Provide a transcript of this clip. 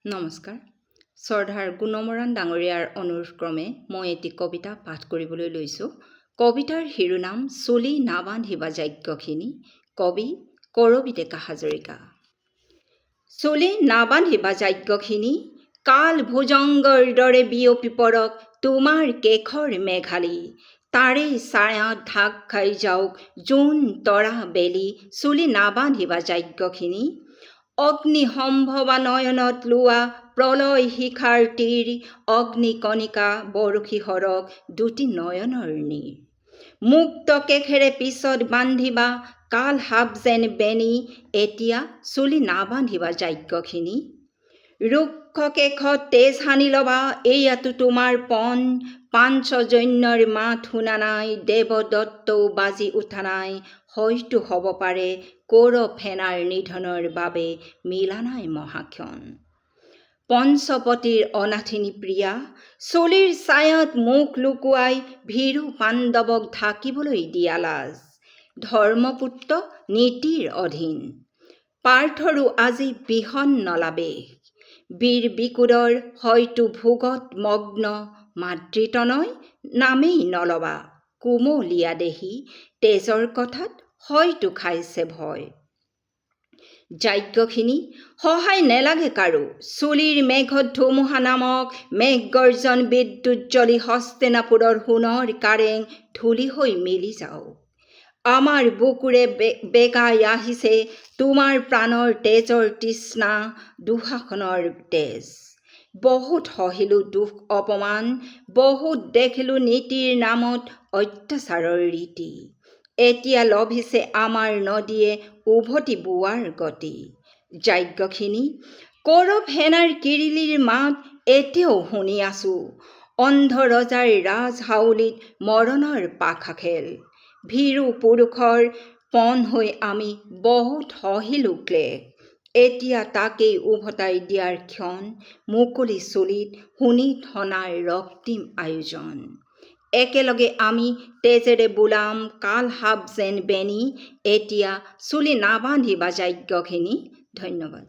নমস্কাৰ। শ্ৰদ্ধাৰ গুণমৰাণ ডাঙৰীয়াৰ অনুৰোধক্ৰমে মই এটি কবিতা পাঠ কৰিবলৈ লৈছোঁ। কবিতাৰ শিৰোনাম চুলি নাবান্ধিবা যজ্ঞখিনি। কবি কৰবী ডেকা হাজৰিকা। চুলি নাবান্ধিবা যজ্ঞখিনি, কাল ভুজংগৰ দৰে বিয়পি পৰক তোমাৰ কেশৰ মেঘালী। তাৰে ছায়াত ঢাক খাই যাওক জোন তৰা বেলি, চুলি নাবান্ধিবা যজ্ঞখিনি। অগ্নিসম্ভৱা নয়নত লোৱা প্ৰলয় শিখাৰ তীৰ, অগ্নিকণিকা বৰশী সৰক দুটি নয়নৰ নীৰ। মুক্ত কেশেৰে পিছত বান্ধিবা কাল সাপ যেন বেনি, এতিয়া চুলি নাবান্ধিবা যজ্ঞখিনি। ৰুক্ষ কেশত তেজ সানি ল'বা এয়াতো তোমাৰ পণ, পাঞ্চজন্যৰ মাত শুনা নাই, দেৱদত্তও বাজি উঠা নাই, হয়তো হ'ব পাৰে কৌৰৱ সেনাৰ নিধনৰ বাবে মিলা নাই মহাক্ষণ। পঞ্চপতিৰ অনাথিনী প্ৰিয়া, চুলিৰ ছায়াত মুখ লুকুৱাই ভীৰু পাণ্ডৱক ঢাকিবলৈ দিয়া লাজ, ধৰ্মপুত্ৰ নীতিৰ অধীন। পাৰ্থৰো আজি বিষণ্ণ লাবেশ, বীৰ বিকুৰৰ হয়তো ভোগত মগ্ন, মাতৃতনয় নামেই নলবা, কুমলীয়া দেহী তেজৰ কথাত হয়তো খাইছে ভয়। যজ্ঞখিনি সহায় নেলাগে কাৰো, চুলিৰ মেঘত ধুমুহা নামক মেঘগৰ্জন বিদ্যুৎ জ্বলি হস্তিনাপুৰৰ সোণৰ কাৰেং ধূলি হৈ মিলি যাওক। আমাৰ বুকুৰে বেগাই আহিছে তোমাৰ প্ৰাণৰ তেজৰ তৃষ্ণা, দুঃশাসনৰ তেজ। বহুত সহিলো দুখ অপমান, বহুত দেখিলো নীতিৰ নামত অত্যাচাৰৰ ৰীতি। এতিয়া লভিছে আমাৰ নদীয়ে উভতি বোৱাৰ গতি। যজ্ঞখিনি কৌৰৱ সেনাৰ কিৰিলিৰ মাত এতিয়াও শুনি আছো, অন্ধ ৰজাৰ ৰাজ হাউলিত মৰণৰ পাখা খেল। ভীৰু পুৰুষৰ পণ হৈ আমি বহুত সহিলো ক্লেশ, এতিয়া তাকেই উভতাই দিয়াৰ ক্ষণ, মুকলি চুলিত সোণী ঠনাৰ ৰক্তিম আয়োজন। একেলগে আমি তেজেৰে বোলাম কাল সাপ যেন বেনি, এতিয়া চুলি নাবান্ধিবা যজ্ঞখিনি। ধন্যবাদ।